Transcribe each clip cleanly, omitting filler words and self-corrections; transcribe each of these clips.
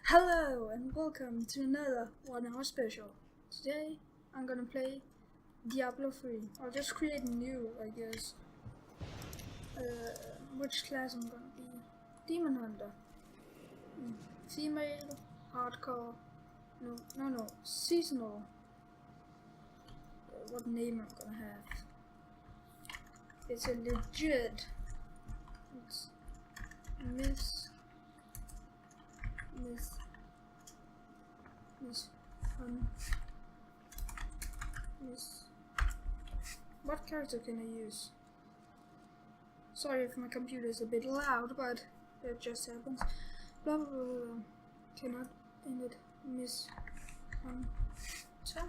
Hello and welcome to another 1 hour special. Today I'm gonna play Diablo 3. I'll just create a new, I guess. Which class I'm gonna be? Demon Hunter. Female, hardcore, no, seasonal. What name I'm gonna have? It's a legit. It's Miss. What character can I use? Sorry if my computer is a bit loud, but it just happens. Blah blah blah blah. Cannot end it. Miss Hunter.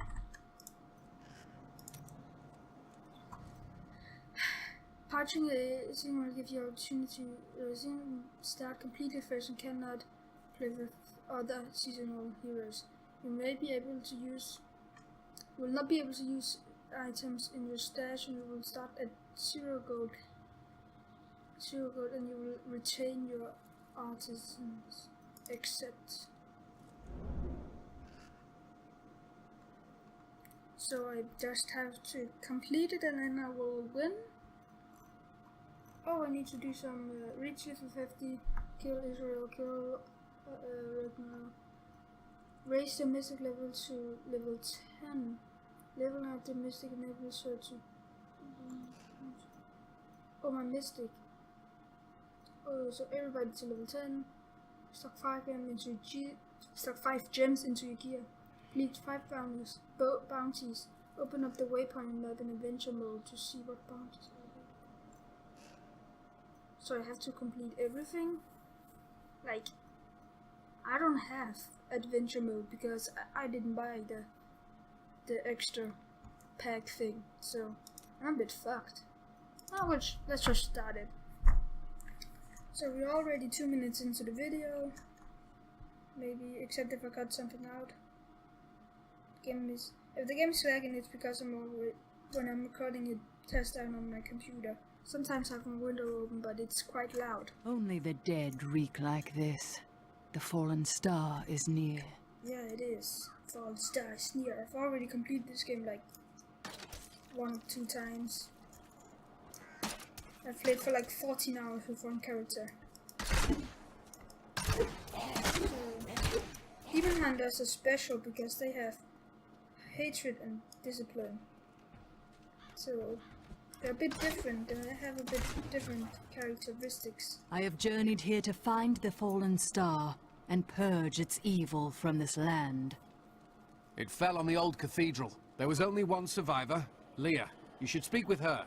Patching a signal will give you opportunity to start completely fresh and cannot play with other seasonal heroes. You may be able to use, will not be able to use items in your stash, and you will start at 0 gold. 0 gold, and you will retain your artisans, except. So I just have to complete it, and then I will win. Oh, I need to do some reach level 50, kill Israel, kill Ragnar. Raise the mystic level to level 10. Level out the mystic level so to. Oh, my mystic. Oh, so everybody to level 10. Stock 5 gems into stock 5 gems into your gear. Complete 5 bounties. Open up the waypoint map in adventure mode to see what bounties are. So I have to complete everything. Like, I don't have adventure mode because I didn't buy the extra pack thing, so I'm a bit fucked. Oh, which let's just start it. So we're already 2 minutes into the video, maybe, except if I cut something out. If the game is lagging, it's because when I'm recording it, test down on my computer. Sometimes I have my window open, but it's quite loud. Only the dead reek like this. The fallen star is near. Yeah, it is. Fallen star is near. I've already completed this game like 1 or 2 times. I've played for like 14 hours with one character. So, Demon Hunters are special because they have hatred and discipline. So they're a bit different, and I have a bit different characteristics. I have journeyed here to find the fallen star and purge its evil from this land. It fell on the old cathedral. There was only one survivor, Leah. You should speak with her.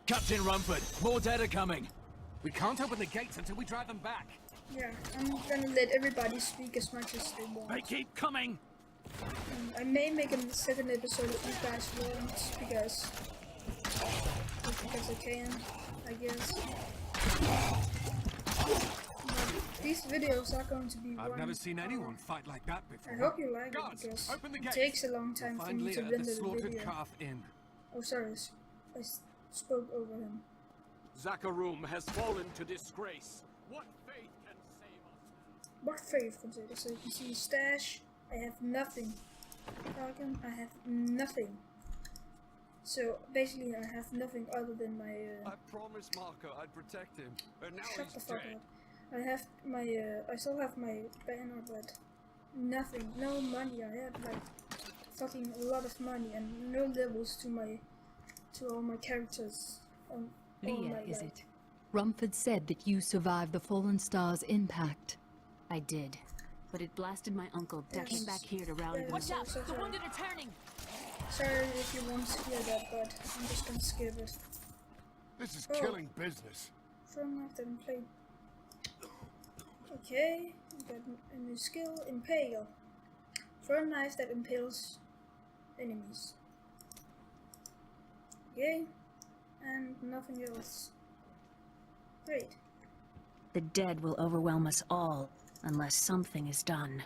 Captain Rumford, more dead are coming. We can't open the gates until we drive them back. Yeah, I'm gonna let everybody speak as much as they want. They keep coming. I may make a second episode if you guys want, because I can, I guess. But these videos are going to be I've never seen anyone fight like that before. I hope you like Guards, it, because open the it gates. takes a long time for me to render the video. Calf Inn. Oh, sorry, I spoke over him. Zakharum has fallen to disgrace. What faith can save us? What faith can save us? So you can see stash, I have nothing. Falcon, I have nothing. So basically I have nothing other than my I promised Marco I'd protect him, and now shut he's the fuck dead. up. I have my I still have my banner, but nothing, no money. I have like fucking a lot of money and no levels to all my characters. Leah, is it? Rumford said that you survived the fallen star's impact. I did, but it blasted my uncle. Yes. I came back here to rally them. Watch out! The wounded are turning! Sorry if you want to hear that, but I'm just gonna skip it. This is killing business. From after and play. Okay, we got a new skill, Impale. For a knife that impales enemies. Okay, and nothing else. Great. The dead will overwhelm us all, unless something is done.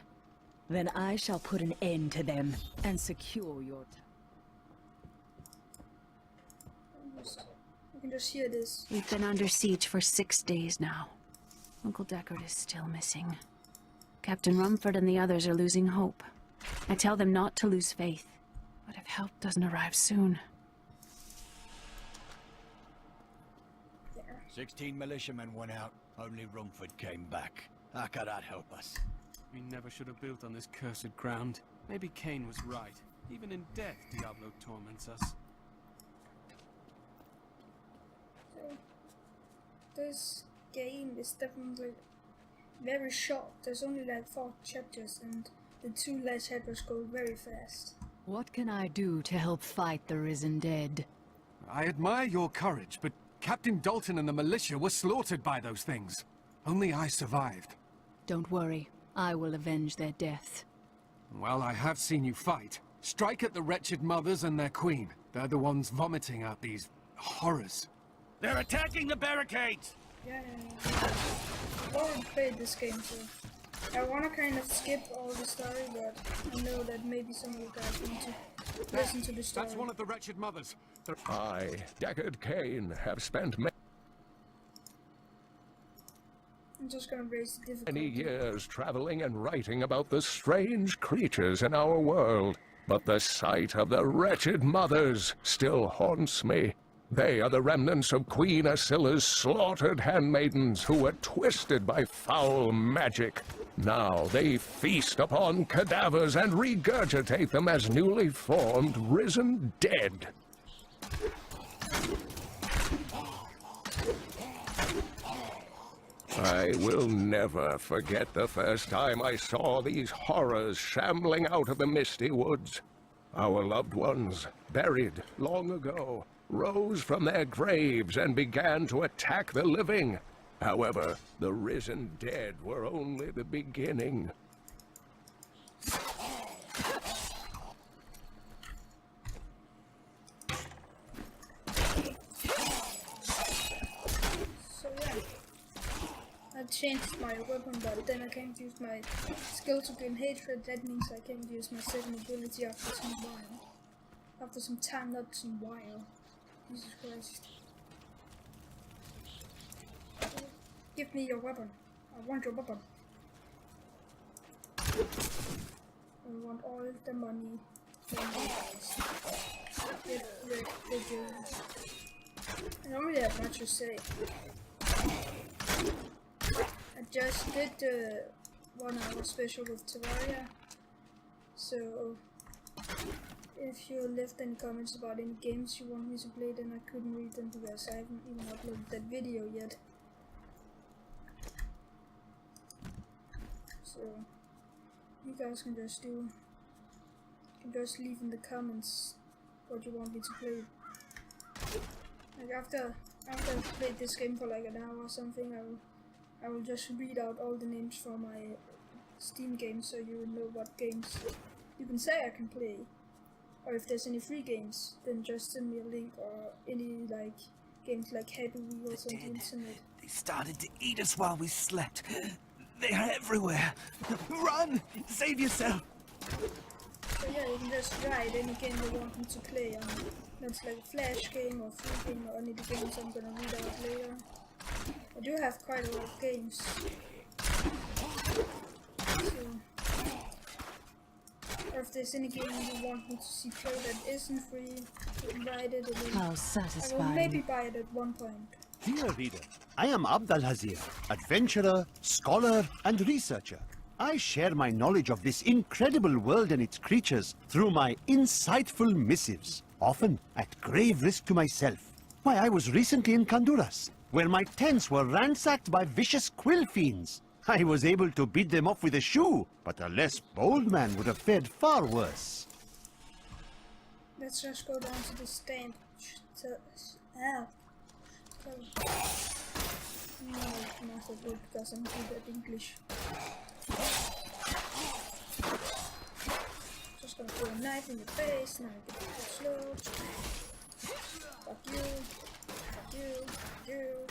Then I shall put an end to them and secure your You can just hear this. We've been under siege for 6 days now. Uncle Deckard is still missing. Captain Rumford and the others are losing hope. I tell them not to lose faith. But if help doesn't arrive soon... 16 militiamen went out. Only Rumford came back. How could that help us? We never should have built on this cursed ground. Maybe Cain was right. Even in death, Diablo torments us. This game is definitely very short. There's only like 4 chapters and the 2 last chapters go very fast. What can I do to help fight the risen dead? I admire your courage, but Captain Dalton and the militia were slaughtered by those things. Only I survived. Don't worry, I will avenge their death. Well, I have seen you fight. Strike at the wretched mothers and their queen. They're the ones vomiting out these horrors. They're attacking the barricades! Yeah. I've already played this game, so I wanna kind of skip all the story, but I know that maybe some of you guys want to listen to the story. That's one of the wretched mothers. I, Deckard Cain, have spent I'm just gonna raise the difficulty. many years traveling and writing about the strange creatures in our world, but the sight of the wretched mothers still haunts me. They are the remnants of Queen Asilla's slaughtered handmaidens who were twisted by foul magic. Now they feast upon cadavers and regurgitate them as newly formed, risen dead. I will never forget the first time I saw these horrors shambling out of the misty woods. Our loved ones, buried long ago, rose from their graves and began to attack the living. However, the risen dead were only the beginning. So yeah, I changed my weapon, but then I can't use my skill to gain hatred. That means I can't use my second ability after some while. After some time, not some while. Jesus Christ. Give me your weapon. I want your weapon. I want all the money from you guys. Get rid of you. I don't really have much to say. I just did the 1 hour special with Terraria. So if you left any comments about any games you want me to play, then I couldn't read them because I haven't even uploaded that video yet. So you guys can just leave in the comments what you want me to play. Like after I've played this game for like an hour or something, I will just read out all the names for my Steam games so you will know what games you can say I can play. Or if there's any free games, then just send me a link, or any like games like Happy Wheels on the internet. They started to eat us while we slept. They are everywhere. Run! Save yourself! So yeah, you can just write any game you want me to play on. That's like a Flash game or free game or any of the games I'm gonna read out later. I do have quite a lot of games. So, or if there's any game you want me to see play that isn't free, you can write it and then How I will satisfying. maybe buy it at one point. Dear reader, I am Abdalhazir, adventurer, scholar, and researcher. I share my knowledge of this incredible world and its creatures through my insightful missives, often at grave risk to myself. Why, I was recently in Honduras, where my tents were ransacked by vicious quill fiends. I was able to beat them off with a shoe, but a less bold man would have fared far worse. Let's just go down to the stand. No, not so good because I'm good at English. Just gonna throw a knife in your face, now get it slow. Fuck you. Fuck you. Fuck you.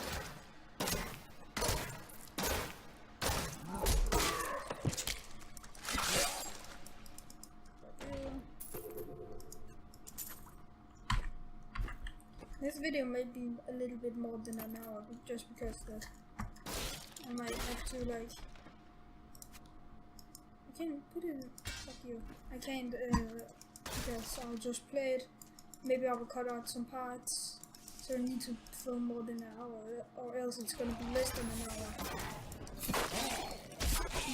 This video might be a little bit more than an hour, just because that I might have to like can't put it. Fuck you. I can't because I'll just play it. Maybe I will cut out some parts. So I need to film more than an hour, or else it's gonna be less than an hour.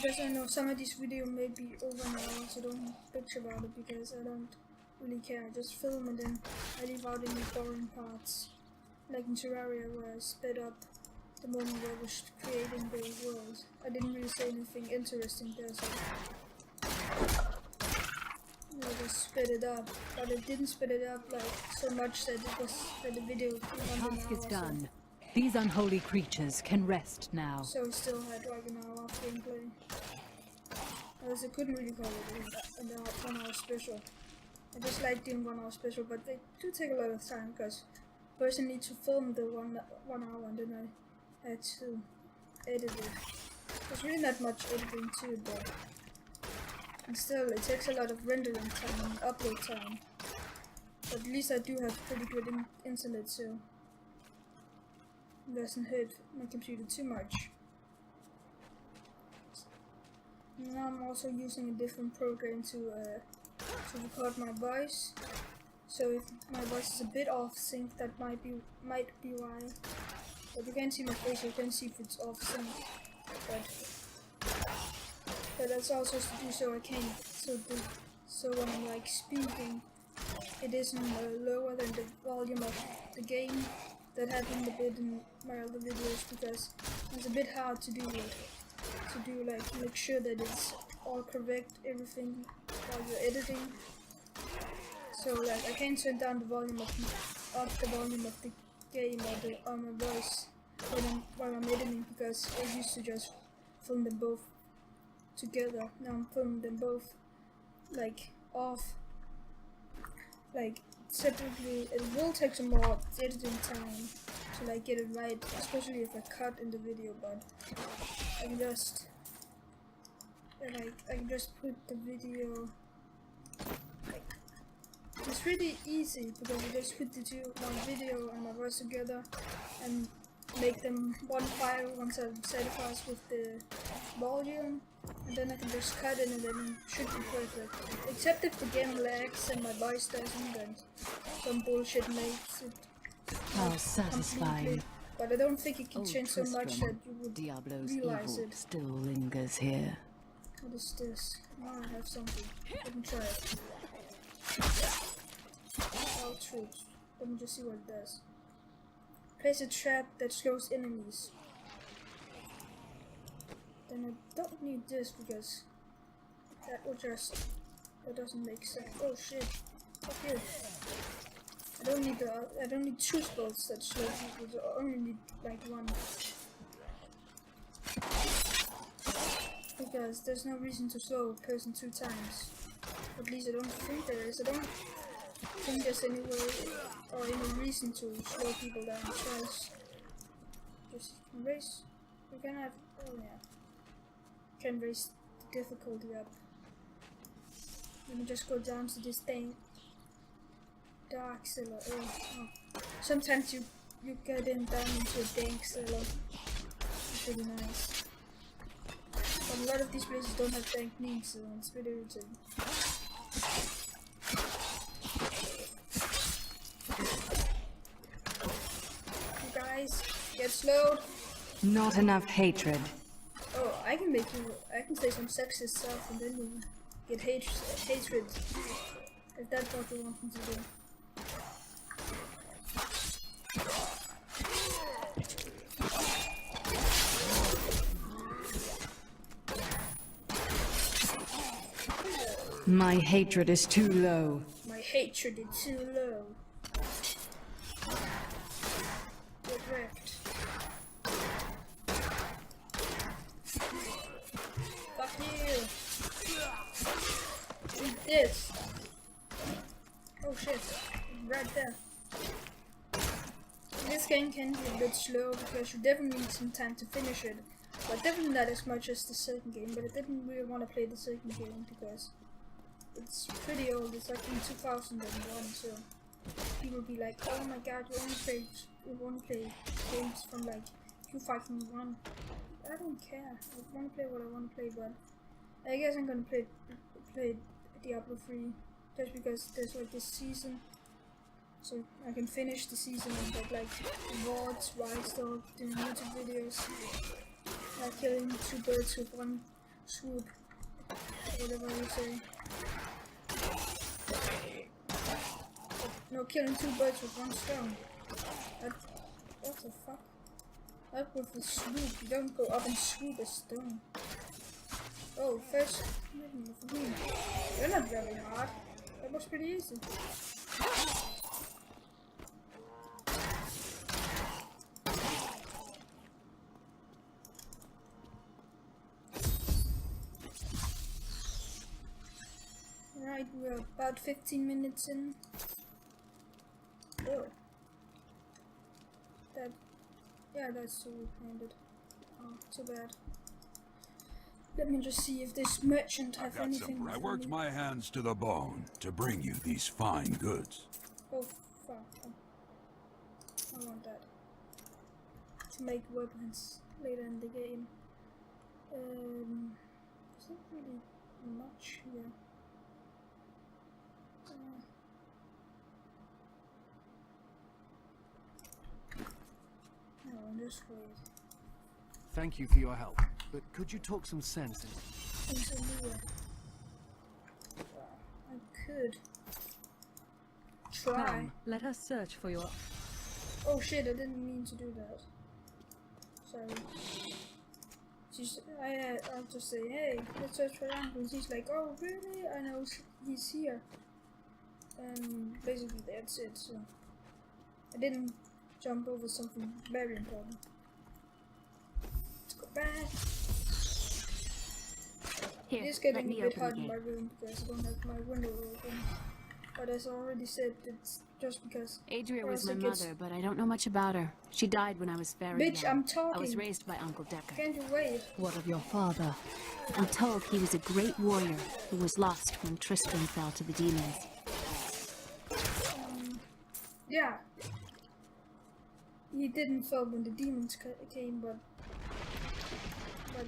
Because I know some of these videos may be over an hour, so don't bitch about it because I don't really care. I just film and then I leave out any boring parts. Like in Terraria where I sped up the moment where I was creating the world. I didn't really say anything interesting there, so I just sped it up. But it didn't sped it up like so much that it was that the video was Task is done. These unholy creatures can rest now. So we still had like an hour of gameplay. Because I couldn't really call it an 1 hour special. I just like doing 1 hour special, but they do take a lot of time because first I need to film the one hour and then I had to edit it. There's really not much editing to it though. And still it takes a lot of rendering time and upload time. But at least I do have pretty good internet, so it doesn't hurt my computer too much. Now I'm also using a different program to record my voice. So if my voice is a bit off sync, that might be why. But you can't see my face, you can see if it's off sync. But that's also to do so I can so when I'm like speaking, it isn't lower than the volume of the game. That happened a bit in my other videos because it's a bit hard to do it. Like make sure that it's all correct, everything while you're editing. So like I can't turn down the volume of the game or my voice while I'm editing because I used to just film them both together. Now I'm filming them both like off, like separately. It will take some more editing time to like get it right, especially if I cut in the video, but I can just put the video like, it's really easy because I just put my video and my voice together and make them one file once I'm satisfied with the volume, and then I can just cut it and then it should be perfect. Except if the game lags and my voice doesn't, and some bullshit makes it How satisfying. But I don't think it can change so much that you would Diablo's realize evil it. still lingers here. What is this? Now I have something. Let me try it. Outreach. Let me just see what it does. Place a trap that slows enemies. Then I don't need this because that doesn't make sense. Oh shit. Fuck you. I don't need two spells that slow people, I only need like one. Because there's no reason to slow a person 2 times. At least I don't think there is. I don't think there's any way or any reason to slow people down twice. Just raise. We can have. Oh yeah. Can raise the difficulty up. Let me just go down to this thing. Dark cellar. Oh. Sometimes you get down into a dank cellar. It's really nice. But a lot of these places don't have dank names, so it's really irritating. You guys, get slowed. Not enough hatred. Oh, I can say some sexist stuff and then you get hatred. If that's what you want me to do. My hatred is too low. My hatred is too low. Get wrecked. Fuck you. Eat this. Oh shit. Right there. This game can be a bit slow because you definitely need some time to finish it. But definitely not as much as the second game, but I didn't really want to play the second game because it's pretty old. It's like in 2001, so people be like, oh my god, you only play games from like 2001. I don't care. I want to play what I want to play, but I guess I'm gonna play Diablo 3 just because there's like this season, so I can finish the season and get like rewards while still doing YouTube videos, like killing 2 birds with 1 swoop, whatever you say. No, killing 2 birds with 1 stone. What the fuck? Up with the swoop. You don't go up and swoop a stone. Oh, fish. They're not very hard. That was pretty easy. Right, we're about 15 minutes in. Oh. Yeah, that's too weak-handed. Oh, too bad. Let me just see if this merchant has anything. I worked my hands to the bone to bring you these fine goods. Oh fuck! I want that to make weapons later in the game. There's not really much here. Just wait. Thank you for your help, but could you talk some sense into I could try. Come, let us search for your... Oh shit, I didn't mean to do that. Sorry. I'll just say, hey, let's search for Uncle. He's like, oh really? I know he's here. And basically that's it, so I didn't jump over something very important. Let's go back. Here, It is getting let me a bit open hot the in my gate. room because I don't have my window open. But as I already said, it's just because Adria was my else it gets- mother, but I don't know much about her. She died when I was very Bitch, young. I'm talking. I was raised by Uncle Decker. Can't you wait? What of your father? I'm told he was a great warrior who was lost when Tristram fell to the demons. Yeah. He didn't fall when the demons came, but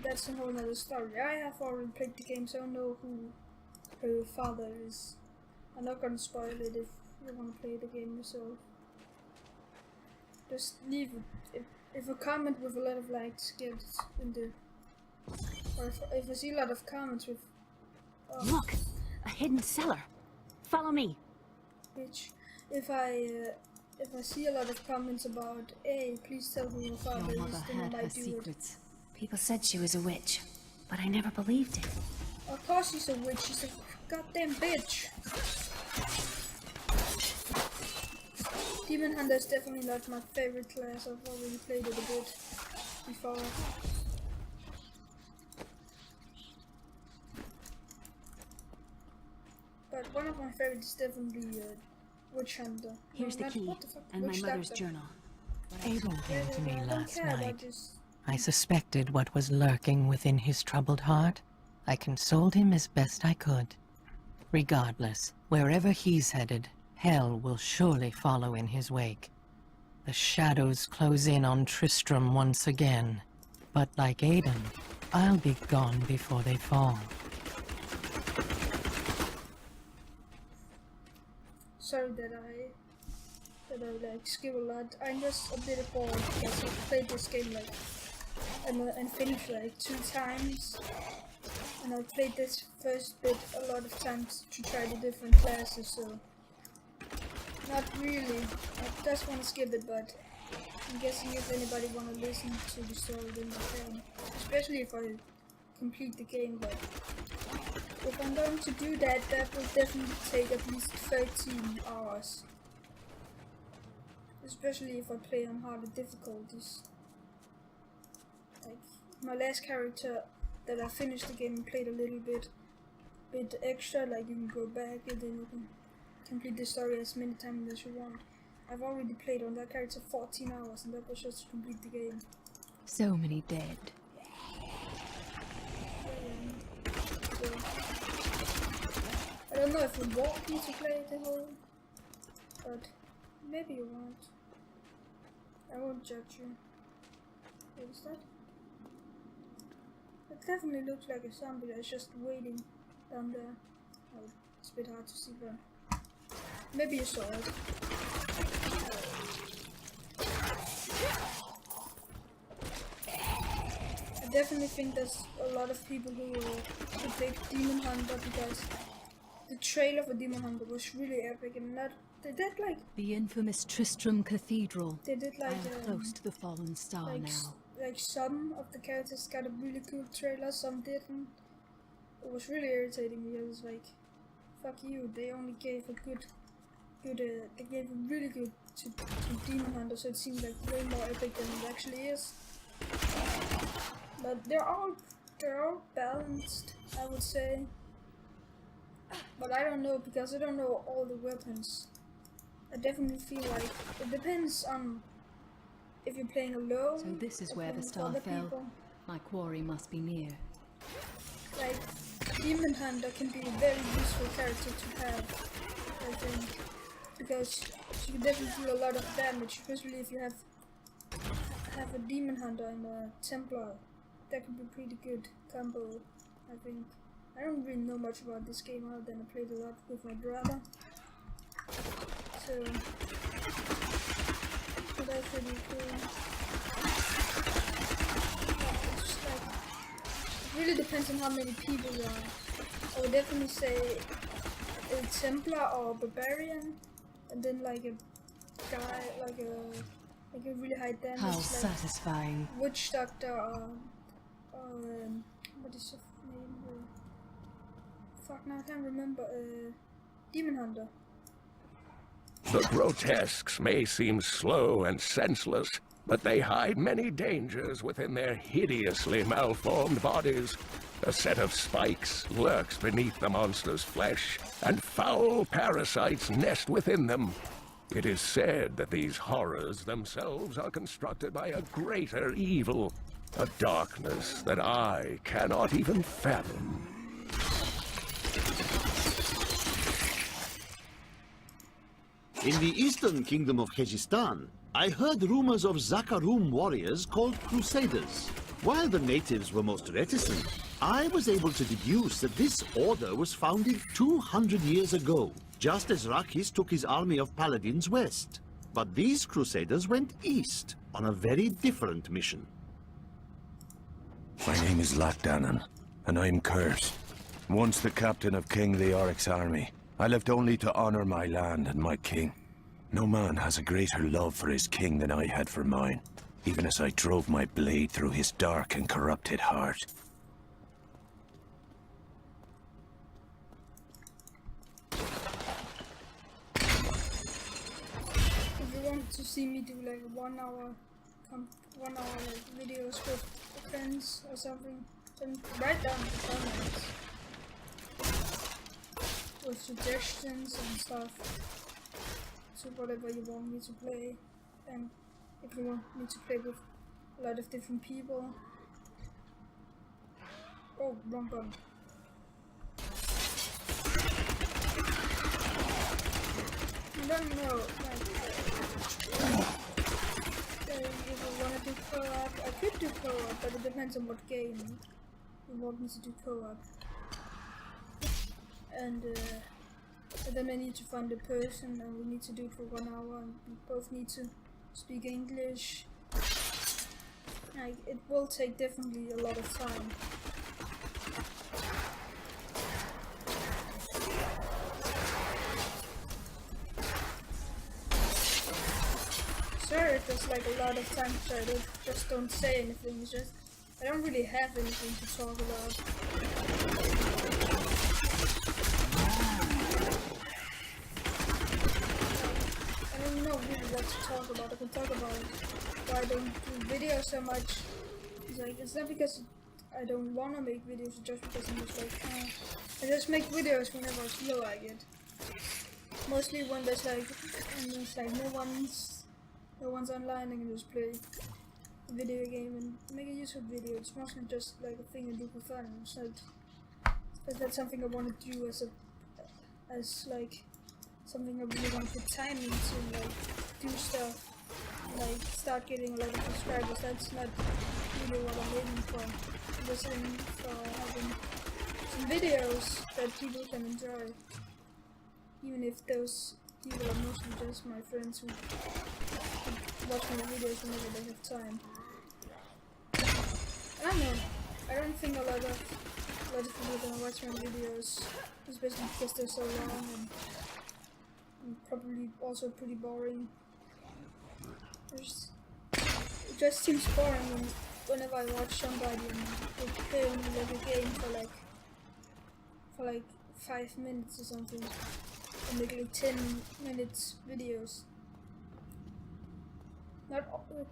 that's a whole other story. I have already played the game, so I know who her father is. I'm not gonna spoil it if you want to play the game yourself. Just leave it. If a comment with a lot of likes gets in the... Or if I see a lot of comments with... Look! A hidden cellar! Follow me! Bitch. If I see a lot of comments about, hey, please tell who your father Your is, mother then I had her might do it. secrets. People said she was a witch, but I never believed it. Of course she's a witch, she's a goddamn bitch. Demon Hunter is definitely not my favorite class, I've already played it a bit before. But one of my favorites is definitely Witch Hunter. Here's the key, What the fuck? and my Witch mother's Doctor. journal. Abel came to me I don't last care about night. this. I suspected what was lurking within his troubled heart. I consoled him as best I could. Regardless, wherever he's headed, hell will surely follow in his wake. The shadows close in on Tristram once again. But like Aiden, I'll be gone before they fall. Sorry that I like skip a lot. I'm just a bit bored because I've played this game like and finished like 2 times. And I played this first bit a lot of times to try the different classes, so not really. I just want to skip it, but I'm guessing if anybody want to listen to the story, then they can. Especially if I complete the game, but if I'm going to do that, that will definitely take at least 13 hours. Especially if I play on harder difficulties. Like my last character that I finished the game and played a little bit extra, like you can go back and then you can complete the story as many times as you want. I've already played on that character 14 hours and that was just to complete the game. So many dead. So, I don't know if you want me to play the whole, but maybe you won't. I won't judge you. What is that? It definitely looks like a zombie that's just waiting down there. Oh, it's a bit hard to see, but maybe you saw it. I definitely think there's a lot of people who pick Demon Hunter because the trailer for Demon Hunter was really epic, and they did like the infamous Tristram Cathedral. They did like I am close to the fallen star like, now. Like some of the characters got a really cool trailer, some didn't. It was really irritating because it's like, fuck you. They only gave a they gave a really good to Demon Hunter, so it seemed like way more epic than it actually is. But they're all balanced, I would say. But I don't know, because I don't know all the weapons. I definitely feel like it depends on if you're playing alone. So this is or where the playing with star other fell. people. My quarry must be near. Like, Demon Hunter can be a very useful character to have, I think. Because you can definitely do a lot of damage, especially if you have a Demon Hunter and a Templar. That could be pretty good combo, I think. I don't really know much about this game other than I played a lot with my brother. So, but that's pretty cool. It's just like, it really depends on how many people you are. I would definitely say a Templar or a Barbarian, and then like a guy, like a really high damage, How like satisfying. Witch Doctor or what is his name? Fuck, now I can't remember. Demon Hunter. The grotesques may seem slow and senseless, but they hide many dangers within their hideously malformed bodies. A set of spikes lurks beneath the monster's flesh, and foul parasites nest within them. It is said that these horrors themselves are constructed by a greater evil, a darkness that I cannot even fathom. In the eastern kingdom of Khejistan, I heard rumors of Zakarum warriors called Crusaders. While the natives were most reticent, I was able to deduce that this order was founded 200 years ago, just as Rakis took his army of paladins west. But these Crusaders went east on a very different mission. My name is Lakdanan, and I'm cursed. Once the captain of King Leoric's army, I left only to honor my land and my king. No man has a greater love for his king than I had for mine, even as I drove my blade through his dark and corrupted heart. If you want to see me do like 1 hour like videos with friends or something, then write down in the comments with suggestions and stuff to whatever you want me to play. And if you want me to play with a lot of different people. Oh, wrong button. I don't know, like, if I want to do co-op, I could do co-op, but it depends on what game you want me to do co-op. And then I need to find a person, and we need to do it for 1 hour, and we both need to speak English. Like, it will take definitely a lot of time. Sorry if there's like a lot of time, so I just don't say anything. It's just I don't really have anything to talk about. I don't know really what to talk about. I can talk about why I don't do videos so much. It's like, it's not because I don't want to make videos, it's just because I'm just like, I just make videos whenever I feel like it. Mostly when there's like no one's online, I can just play a video game and make a YouTube video. It's mostly just like a thing I do for fun. It's not that's something I want to do as like something I really want to put time into, like do stuff, like start getting a lot of subscribers. That's not really what I'm aiming for. just aiming for having some videos that people can enjoy. Even if those people are mostly just my friends who watch my videos whenever they have time. I don't know. I don't think a lot of people gonna watch my videos, especially because they're so long and probably also pretty boring. It just seems boring whenever I watch somebody and they play only like a game for like 5 minutes or something, and make like 10 minutes videos. Not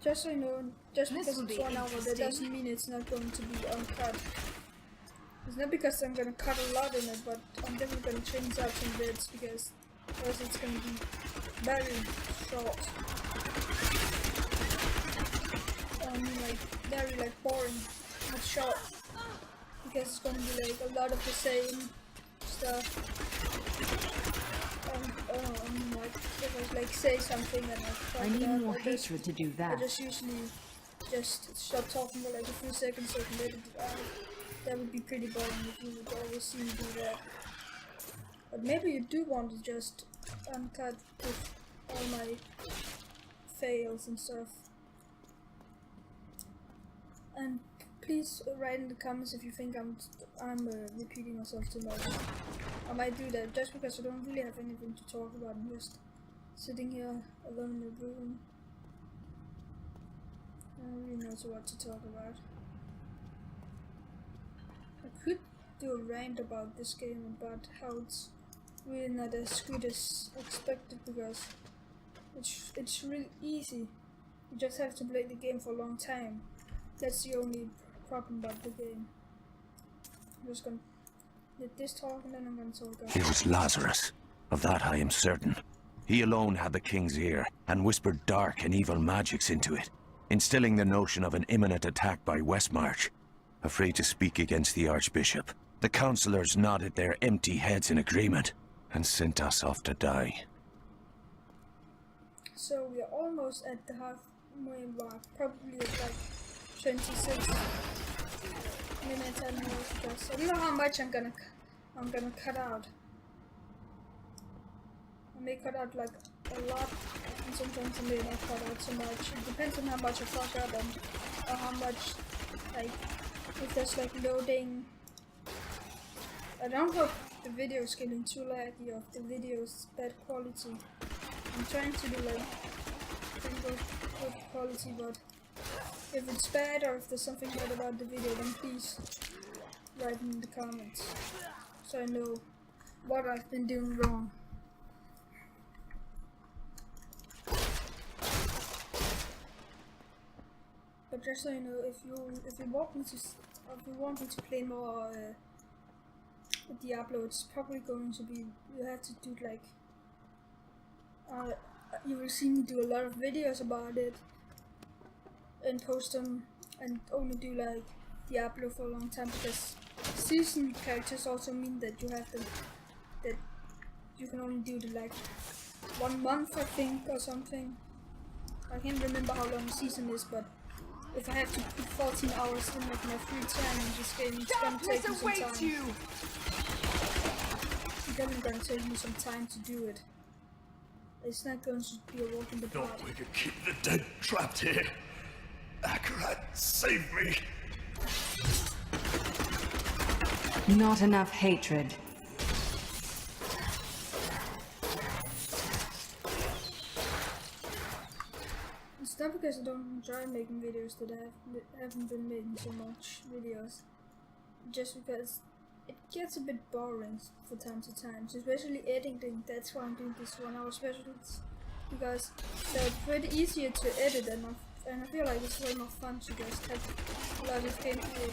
just so you know, just because it's 1 hour, that doesn't mean it's not going to be uncut. It's not because I'm gonna cut a lot in it, but I'm definitely gonna change out some bits because else it's gonna be very short. Like very boring, not short, because it's gonna be like a lot of the same stuff. Like if I like say something and I need more hatred to do that. I just usually just stop talking for like a few seconds so I can edit it out. That would be pretty boring if you would always see me do that. But maybe you do want to just uncut with all my fails and stuff. And please write in the comments if you think I'm repeating myself too much. I might do that just because I don't really have anything to talk about. I'm just sitting here alone in the room. I don't really know what to talk about. I could do a rant about this game, about how it's really not as good as expected, because it's really easy. You just have to play the game for a long time. That's the only problem about the game. I'm just gonna let this talk and then I'm gonna talk about It was Lazarus. Of that I am certain. He alone had the king's ear and whispered dark and evil magics into it, instilling the notion of an imminent attack by Westmarch. Afraid to speak against the Archbishop, the councillors nodded their empty heads in agreement and sent us off to die. So we are almost at the halfway mark, probably at like 26 minutes and more, because I don't know how much I'm gonna cut out. I may cut out like a lot, and sometimes I may not cut out so much. It depends on how much I fuck up and or how much, like, if there's like loading. I don't hope the video is getting too laggy or if the video is bad quality. I'm trying to do like good quality, but if it's bad or if there's something bad about the video, then please write in the comments so I know what I've been doing wrong. But just so you know, if you want me to play more Diablo, it's probably going to be, you have to do like you will see me do a lot of videos about it and post them, and only do like Diablo for a long time, because season characters also mean that you have them, that you can only do the like 1 month I think or something. I can't remember how long the season is, but if I have to put 14 hours in like my free time in this game, it's gonna take me some time. It's definitely gonna take me some time to do it. It's not going to be a walk in the park. No, we could keep the dead trapped here. Akarat, save me! Not enough hatred. It's not because I don't enjoy making videos that I haven't been making so much videos. Just because it gets a bit boring from time to time, so especially editing. That's why I'm doing this 1 hour specials, because they're pretty easier to edit, and I feel like it's way more fun to just have a lot of gameplay.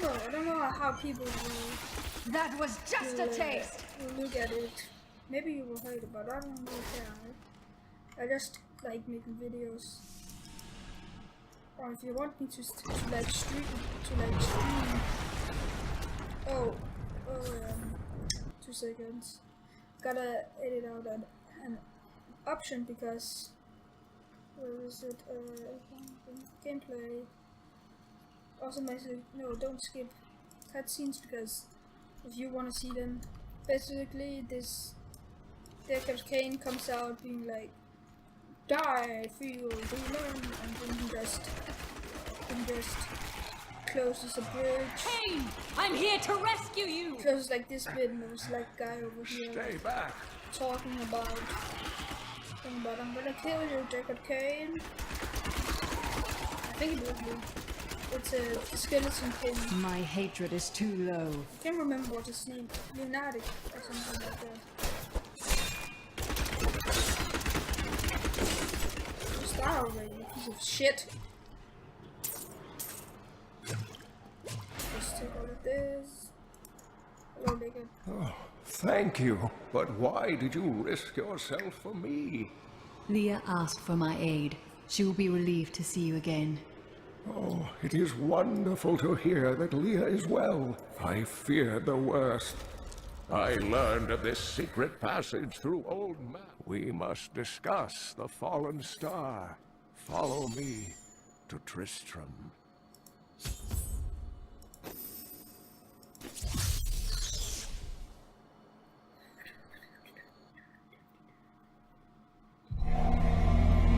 But I don't know how people will. That was just a taste. Will look at it. Maybe you will hate it, but I don't really care. I just like making videos. Or if you want me to stream. Oh, 2 seconds. Gotta edit out an option, because where is it? Gameplay. also message, no, don't skip cutscenes, because if you want to see them, basically this Deckard Cain comes out being like, die, feel, learn, and then he just closes a bridge. Cain, I'm here to rescue you! Closes like this bit, and there's like a guy over here Stay back. talking about I'm gonna kill you, Deckard Cain. I think it was you. It's a skeleton king. My hatred is too low. I can't remember what his name is. Lunatic or something like that. Star already, you piece of shit. Let's take all of this. Hello, Deckard. Oh, thank you. But why did you risk yourself for me? Leah asked for my aid. She will be relieved to see you again. Oh, it is wonderful to hear that Leah is well. I feared the worst. I learned of this secret passage through old maps. We must discuss the fallen star. Follow me to Tristram.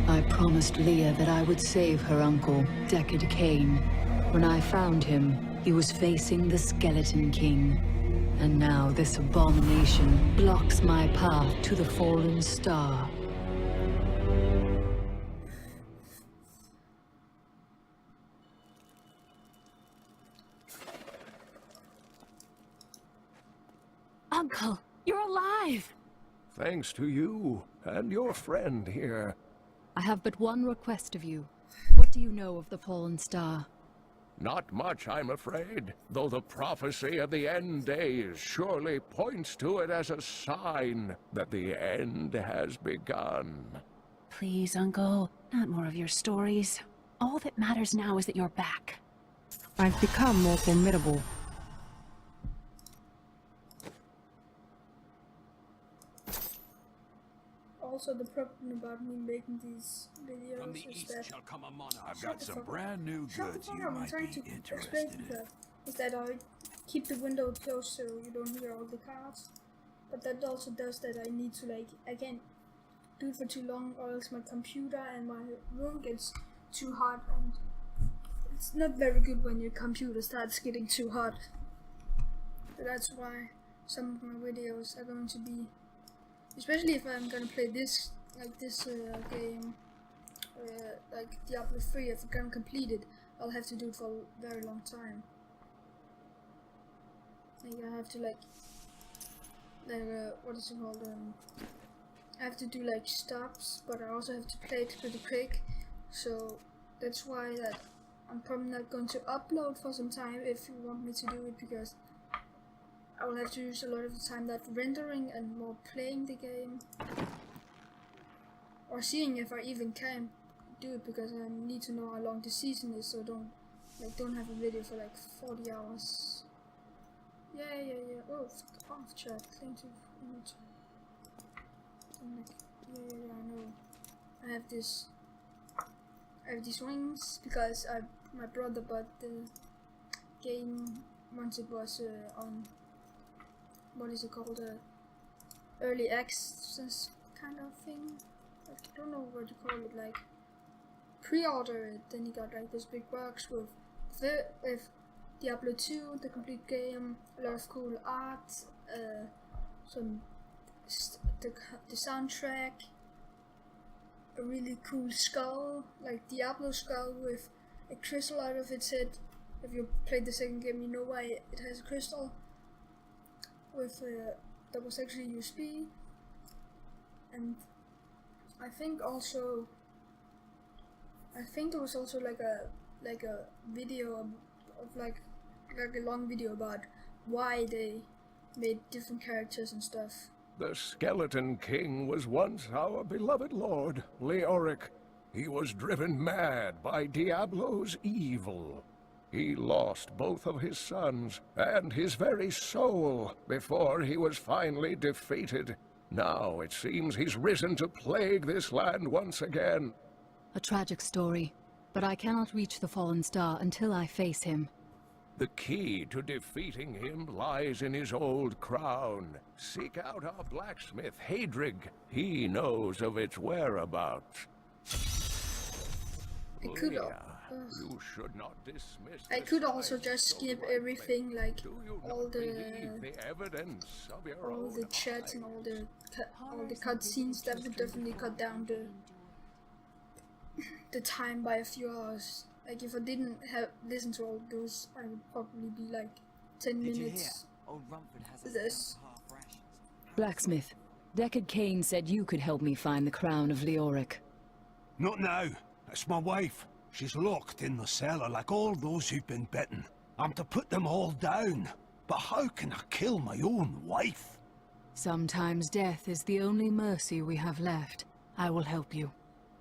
I promised Leah that I would save her uncle, Deckard Cain. When I found him, he was facing the Skeleton King. And now this abomination blocks my path to the fallen star. Uncle, you're alive! Thanks to you and your friend here. I have but one request of you. What do you know of the fallen star? Not much, I'm afraid, though the prophecy of the end days surely points to it as a sign that the end has begun. Please, Uncle, not more of your stories. All that matters now is that you're back. I've become more formidable. Also, the problem about me making these videos From the is east that shall come a monarch. I've Shut got the some fuck up. brand new Shut goods the fuck you up, I'm might trying be to interested explain in. that. Is that I keep the window closed so you don't hear all the cards. But that also does that I need to I can't do it for too long, or else my computer and my room gets too hot, and it's not very good when your computer starts getting too hot. So that's why some of my videos are going to be, especially if I'm gonna play this game, like Diablo 3, if I'm gonna complete it, I'll have to do it for a very long time. I have to what is it called? I have to do stops, but I also have to play it pretty quick. So that's why that I'm probably not going to upload for some time if you want me to do it, because I will have to use a lot of the time that rendering and more playing the game, or seeing if I even can do it, because I need to know how long the season is, so don't have a video for 40 hours. Yeah. Oh, fuck off, chat. Thank you. Yeah, I know. I have these rings because my brother bought the game once it was on, what is it called, early access kind of thing. I don't know what you call it, pre-order it. Then he got this big box with Diablo 2, the complete game, a lot of cool art, the soundtrack, a really cool skull, like Diablo skull with a crystal out of its head. If you played the second game, you know why it has a crystal. With that was actually USB, and I think there was also a video of a long video about why they made different characters and stuff. The Skeleton King was once our beloved lord, Leoric. He was driven mad by Diablo's evil. He lost both of his sons and his very soul before he was finally defeated. Now it seems he's risen to plague this land once again. A tragic story. but I cannot reach the fallen star until I face him. The key to defeating him lies in his old crown. Seek out our blacksmith, Hadrig. He knows of its whereabouts. I could, you should not dismiss I could also just skip everything, like all the evidence of your all the chats and all the cutscenes. That would definitely cut down the time by a few hours. Like if I didn't have listened to all those, I would probably be like 10 minutes. This. Blacksmith, Deckard Cain said you could help me find the crown of Leoric. Not now. It's my wife. She's locked in the cellar like all those who've been bitten. I'm to put them all down. But how can I kill my own wife? Sometimes death is the only mercy we have left. I will help you.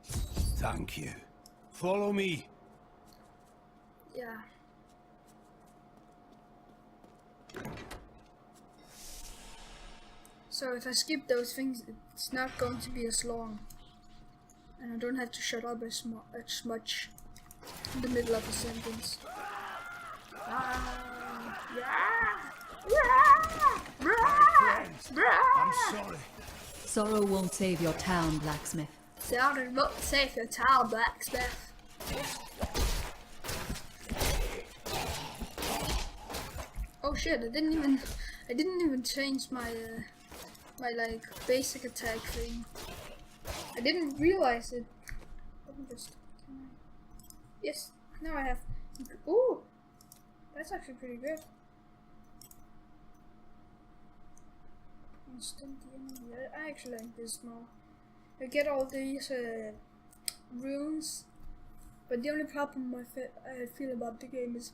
Thank you. Follow me. Yeah. So if I skip those things, it's not going to be as long. And I don't have to shut up as much in the middle of a sentence. I'm sorry. Sorrow won't save your town, Blacksmith. Sorrow won't save your town, Blacksmith. Oh shit! I didn't even change my my like basic attack thing. I didn't realize it. Let me just. Yes, now I have. Ooh, that's actually pretty good. Instant enemy. I actually like this more. I get all these runes, but the only problem I feel about the game is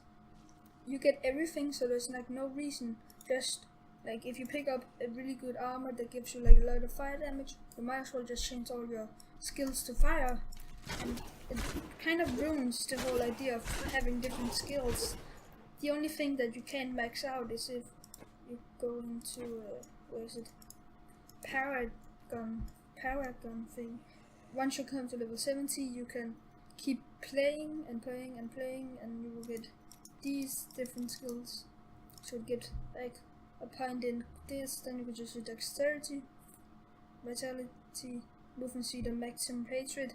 you get everything, so there's like no reason. Just like if you pick up a really good armor that gives you like a lot of fire damage, you might as well just change all your skills to fire, and it kind of ruins the whole idea of having different skills. The only thing that you can max out is if you go into where is it? Paragon thing. Once you come to level 70, you can keep playing and playing and playing, and you will get these different skills. So get like a point in this, then you can just do dexterity, vitality, movement speed, and maximum hatred.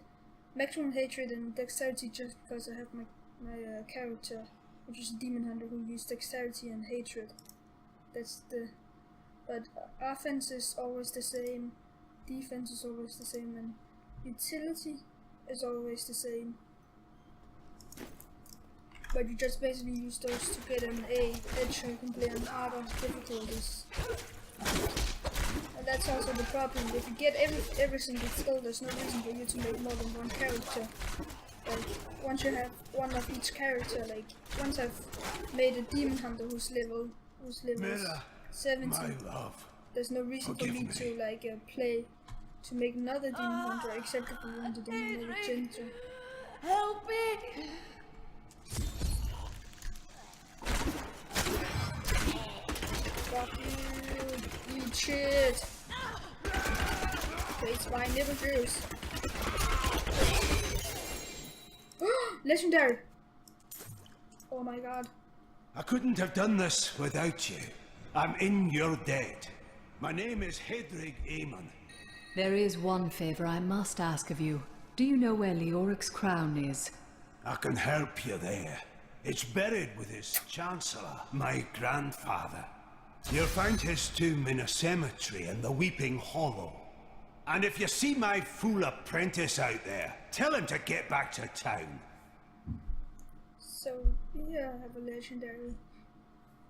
Maximum hatred and dexterity just because I have my character, which is a demon hunter who uses dexterity and hatred. That's the. But offense is always the same, defense is always the same, and utility is always the same. But you just basically use those to get an A, edge, so you can play on harder difficulties. And that's also the problem. If you get every single skill, there's no reason for you to make more than one character. Like, once you have one of each character, like, once I've made a demon hunter who's level 70, there's no reason for me to, like, to make another demon hunter, except if I wanted to make a ginger. Help me! Fuck you, eat shit. Taste my nipple juice. Legendary! Oh my god. I couldn't have done this without you. I'm in your debt. My name is Hadrig Aemon. There is one favor I must ask of you. Do you know where Leoric's crown is? I can help you there. It's buried with his chancellor, my grandfather. You'll find his tomb in a cemetery in the Weeping Hollow. And if you see my fool apprentice out there, tell him to get back to town. So, yeah, I have a legendary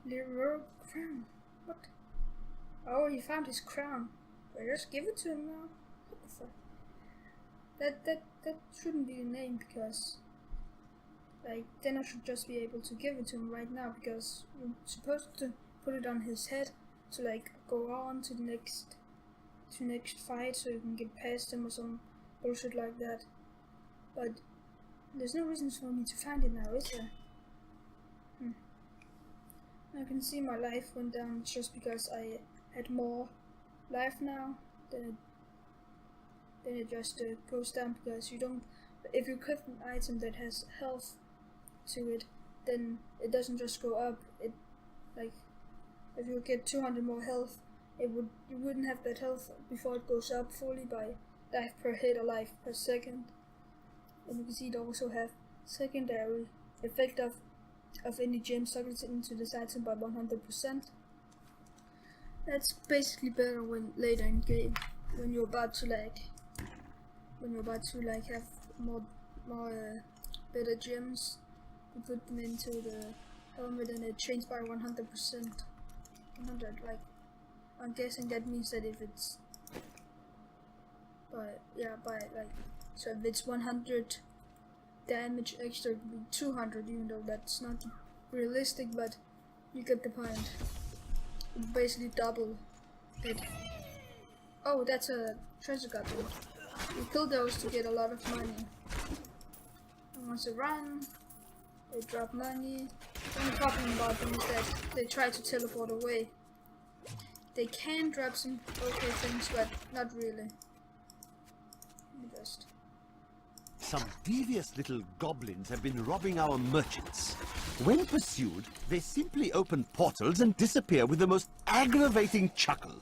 Leroy crown. What? Oh, he found his crown. I just give it to him now? What the fuck? That shouldn't be the name, because like then I should just be able to give it to him right now, because you're supposed to put it on his head to like go on to the next fight, so you can get past him or some bullshit like that. But there's no reason for me to find it now, is there? I can see my life went down just because I had more life now. Then it just goes down because you don't If you equip an item that has health to it, then it doesn't just go up. It like if you get 200 more health, you wouldn't have that health before it goes up fully by life per hit or life per second. And you can see it also have secondary effect of any gem sockets into this item by 100%. That's basically better when later in game, when you're about to have more better gems. You put them into the helmet and it changes by 100%. 100, like, I'm guessing that means that if it's so if it's 100 damage extra, it would be 200, even though that's not realistic, but you get the point. It basically double it. Oh, that's a treasure goblin. You kill those to get a lot of money. And once they run, they drop money. The only problem about them is that they try to teleport away. They can drop some okay things, but not really. Just. Some devious little goblins have been robbing our merchants. When pursued, they simply open portals and disappear with the most aggravating chuckle.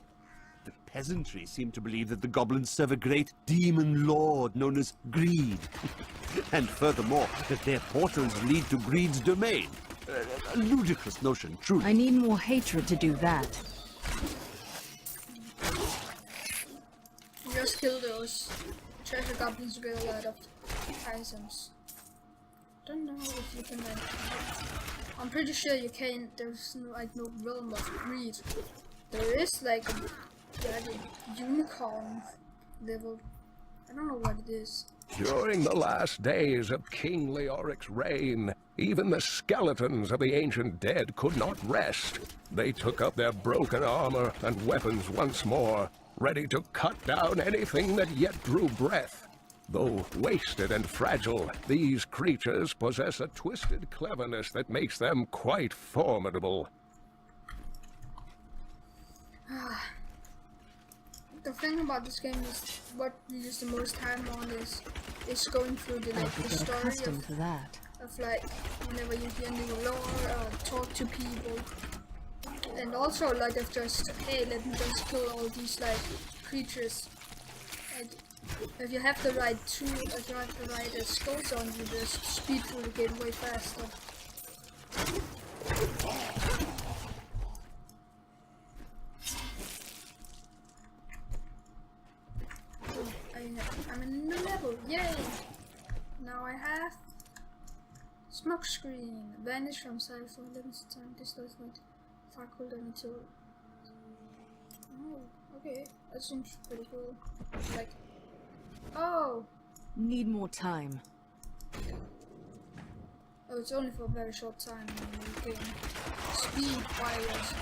The peasantry seem to believe that the goblins serve a great demon lord known as Greed. And furthermore, that their portals lead to Greed's domain. A ludicrous notion, truly. I need more hatred to do that. You just kill those treasure goblins to get a lot of items. Don't know if you can like. I'm pretty sure you can. There's no realm of greed. There is like a unicorn level. I don't know what it is. During the last days of King Leoric's reign, even the skeletons of the ancient dead could not rest. They took up their broken armor and weapons once more, ready to cut down anything that yet drew breath. Though wasted and fragile, these creatures possess a twisted cleverness that makes them quite formidable. The thing about this game is what you use the most time on is going through the story of like whenever you hear new lore or talk to people, and also like of just hey, let me just kill all these like creatures. Like, if you have the right tool, if you have the right skills on, you just speed through the game way faster. I'm in a new level, yay! Now I have smoke screen, vanish from sight for a limited time. This does not faculty until. Oh, okay, that seems pretty cool. Like, oh! Need more time. Oh, it's only for a very short time in the game. Speed wires.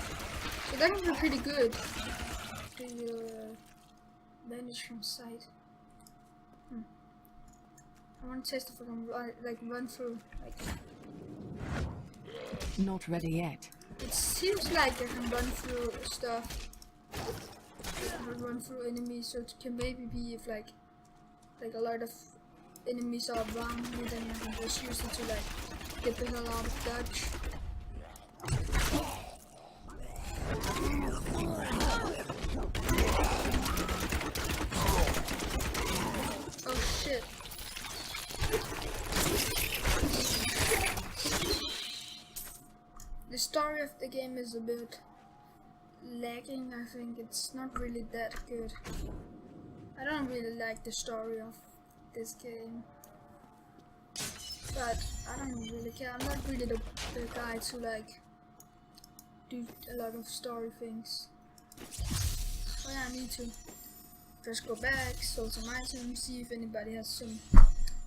So that would be pretty good. To vanish from sight. I want to test if I can run through. Not ready yet. It seems like I can run through stuff. I can run through enemies, so it can maybe be if like a lot of enemies are around me, then I can just use it to like get the hell out of dodge. Oh shit. The story of the game is a bit lagging. I think it's not really that good. I don't really like the story of this game, but I don't really care. I'm not really the guy to like do a lot of story things. Oh yeah, I need to just go back, sell some items, see if anybody has some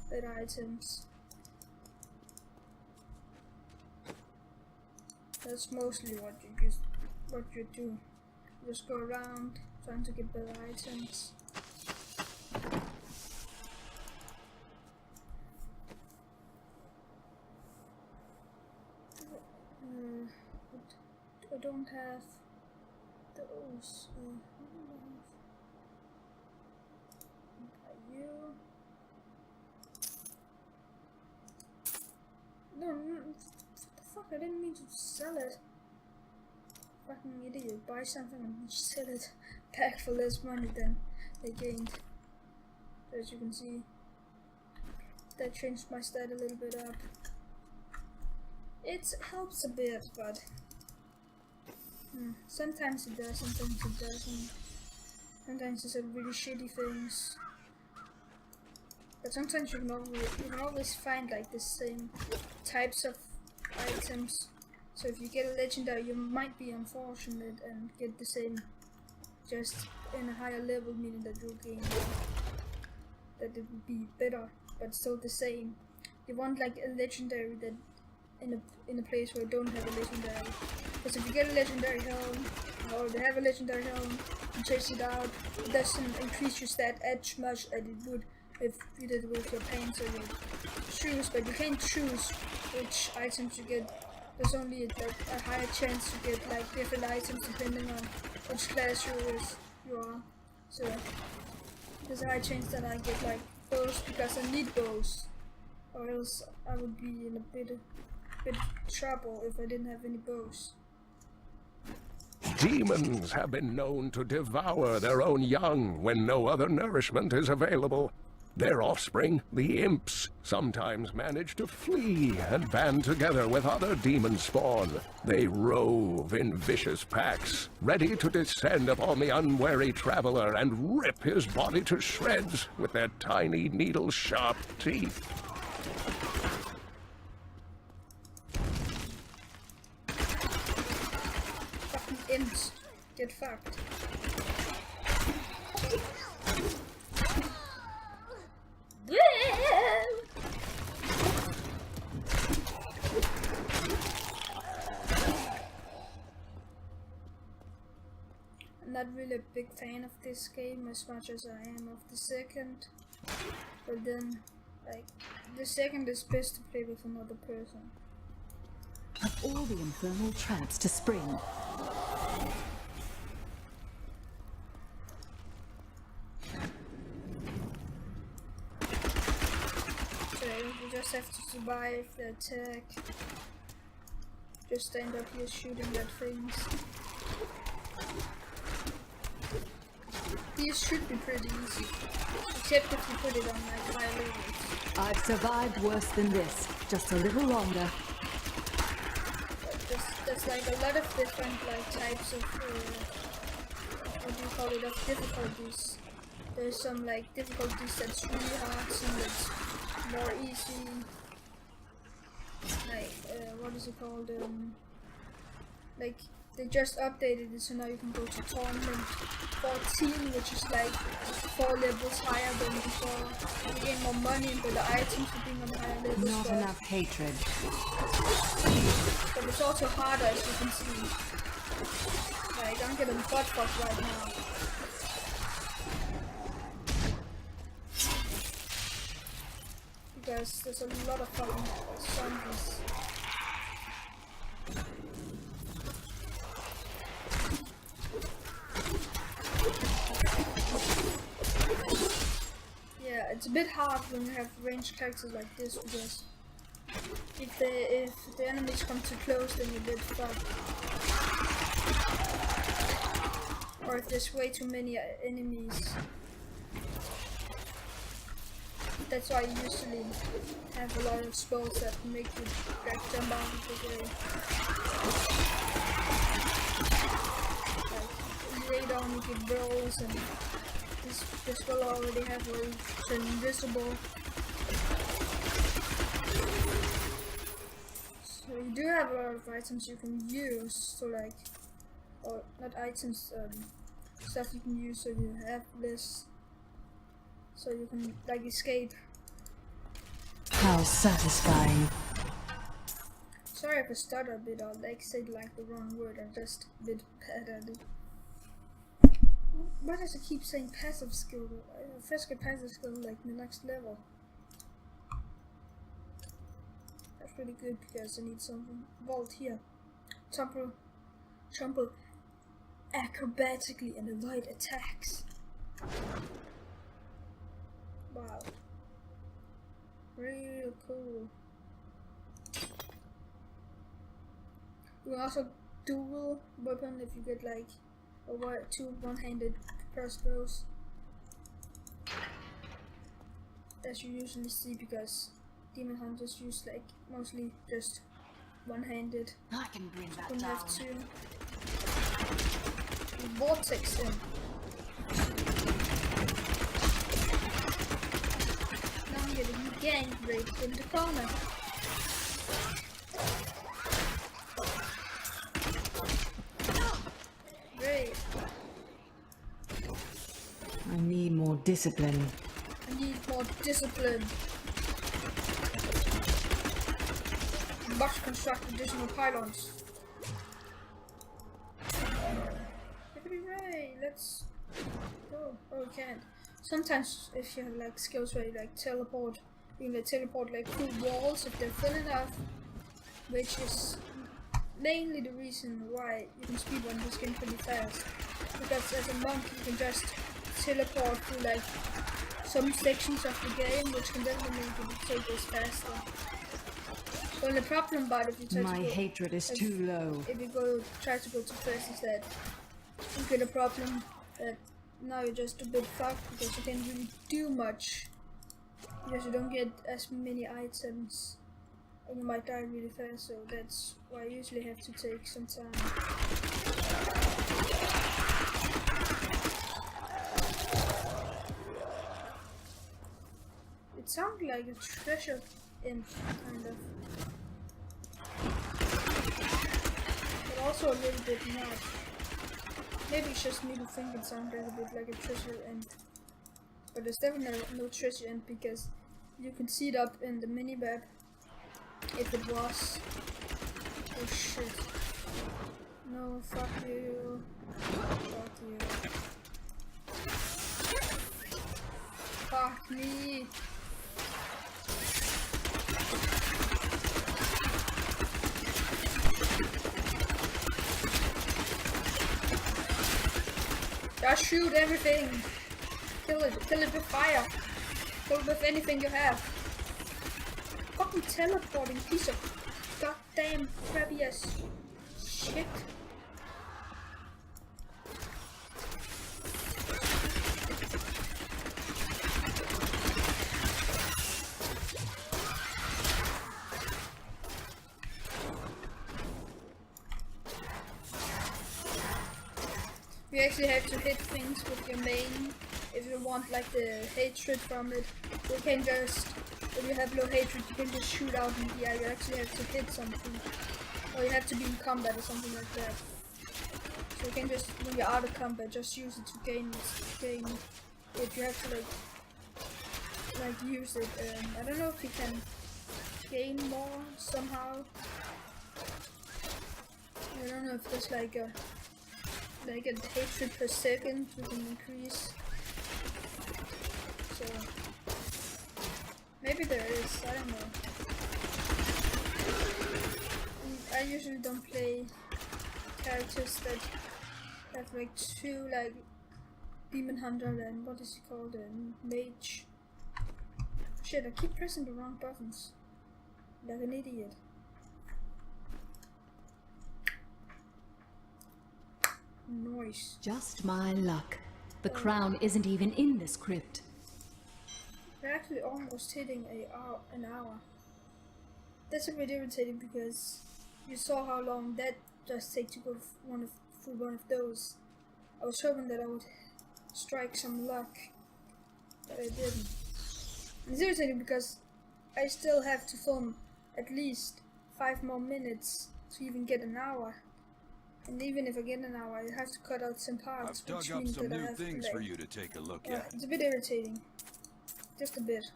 better items. That's mostly what you do. Just go around trying to get better items. I don't have those. You. I didn't mean to sell it. Fucking idiot. Buy something and sell it back for less money than they gained. So as you can see, that changed my stat a little bit up. It helps a bit, but sometimes it does, sometimes it doesn't. Sometimes it's a really shitty things. But sometimes you can always find like the same types of items. So if you get a legendary, you might be unfortunate and get the same, just in a higher level, meaning that you'll gain, that it would be better, but still the same. You want like a legendary that in a place where you don't have a legendary. Because if you get a legendary helm, or they have a legendary helm, and chase it out, it doesn't increase your stat as much as it would if you did it with your paint. So you choose, but you can't choose which items you get. There's only a higher chance to get like different items depending on which class you are. So there's a high chance that I get like bows because I need bows, or else I would be in a bit trouble if I didn't have any bows. Demons have been known to devour their own young when no other nourishment is available. Their offspring, the imps, sometimes manage to flee and band together with other demon spawn. They rove in vicious packs, ready to descend upon the unwary traveler and rip his body to shreds with their tiny needle-sharp teeth. Fucking imps, get fucked. I'm not really a big fan of this game as much as I am of the second, but then like the second is best to play with another person. Of all the infernal traps to spring. So you just have to survive the attack. Just stand up here shooting at things. These should be pretty easy, except if you put it on like high levels. I've survived worse than this, just a little longer. There's like a lot of different like types of what do you call it, of difficulties. There's some like difficulties that's really hard, some that's more easy. Like what is it called? Like they just updated it, so now you can go to tournament 14, which is like 4 levels higher than before. You gain more money and better items for being on higher levels. Not enough hatred. But it's also harder, as you can see. Like I'm getting butt fucked right now. Because there's a lot of fucking zombies. Yeah, it's a bit hard when you have ranged characters like this, because if the enemies come too close, then you're a bit fucked. Or if there's way too many enemies. That's why I usually have a lot of spells that make you like jump out of the way. Like, you lay down, you get rolls, and this spell already have where you turn invisible. So you do have a lot of items you can use, so like, or not items, stuff you can use so you have less. So you can like escape. How satisfying. Sorry if I stutter a bit or like said like the wrong word, I'm just a bit bad at it. Why does it keep saying passive skill? I first get passive skill like the next level. That's pretty good because I need something. Vault here. Trample acrobatically and avoid attacks. Wow. Real cool. You can also dual weapon if you get like two one-handed crossbows, as you usually see, because demon hunters use like mostly just one-handed. I can bring that You down. have to vortex them. Now I'm getting gang raped in the corner. Great. I need more discipline. I need more discipline. Must construct additional pylons. Hooray, let's go. Oh, we can't. Sometimes if you have like skills where you like teleport, you can like teleport like through walls if they're thin enough, which is mainly the reason why you can speedrun this game pretty fast. Because as a monk you can just teleport through like some sections of the game, which can definitely make you take this faster. The only problem about if you try My to go, hatred is too low. If you try to go too fast, is that you get a problem that now you're just a bit fucked because you can't really do much because you don't get as many items and you might die really fast. So that's why I usually have to take some time. It sounds like a treasure imp, kind of. But also a little bit not. Maybe it's just me to think it sounds a little bit like a treasure imp. But there's definitely no treasure imp because you can see it up in the minimap if it was. Oh shit. No, fuck you. Fuck you. Fuck me. Just shoot everything. Kill it with fire. Kill it with anything you have. Fucking teleporting piece of goddamn crappy ass shit. You actually have to hit things with your main if you want like the hatred from it. You can just, if you have low hatred, you can just shoot out in the air. You actually have to hit something. Or you have to be in combat or something like that. So you can just, when you're out of combat, just use it to gain if you have to like use it. I don't know if you can gain more somehow. I don't know if there's like a hatred per second you can increase. So maybe there is, I don't know. I usually don't play characters that have like two like demon hunter and what is he called, mage. Shit, I keep pressing the wrong buttons like an idiot. Noise. Just my luck. The crown isn't even in this crypt. We're actually almost hitting an hour. That's a bit irritating because you saw how long that just takes to go through one of those. I was hoping that I would strike some luck, but I didn't. It's irritating because I still have to film at least 5 more minutes to even get an hour. And even if I get an hour, I have to cut out some parts. I've dug up some new things for you to take a look at. It's a bit irritating. Just a bit.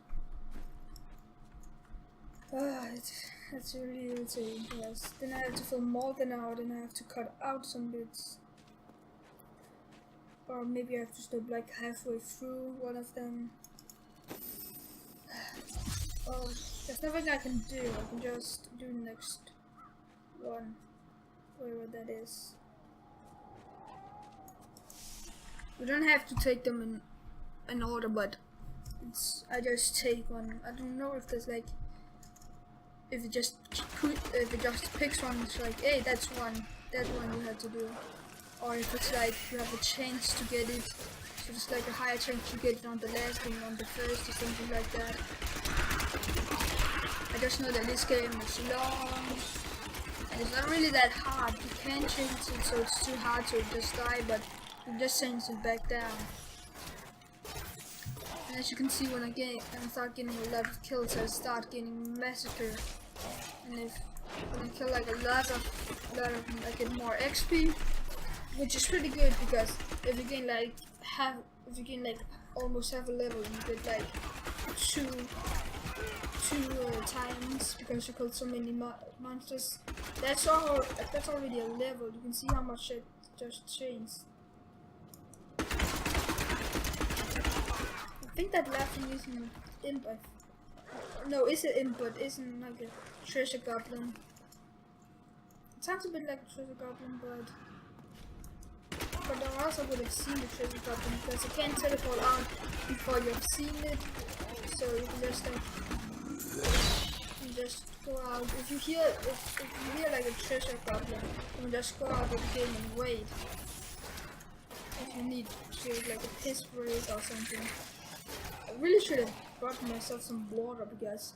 That's really irritating, yes. Then I have to film more than an hour, then I have to cut out some bits. Or maybe I have to stop like halfway through one of them. Oh, there's nothing I can do. I can just do the next one. Whatever that is. You don't have to take them in order, but I just take one. I don't know if there's like, if you just just picks one, it's like, hey, that one you had to do. Or if it's like you have a chance to get it, so it's like a higher chance to get it on the last than on the first or something like that. I just know that this game is long and it's not really that hard. You can change it so it's too hard to just die, but you just change it back down. And as you can see, when I start getting a lot of kills, I start getting massacred. And when I kill like a lot of them, I get more XP, which is pretty good because if you gain like almost half a level, you get like two times because you killed so many monsters. That's already a level. You can see how much it just changed. I think that laughing isn't an imp. No, it's an imp, but isn't like a treasure goblin. It sounds a bit like a treasure goblin, but I also would have seen the treasure goblin because you can't teleport out before you have seen it. So you can just go out. If you hear like a treasure goblin, you can just go out of the game and wait. If you need to like a piss break or something. I really should have brought myself some water because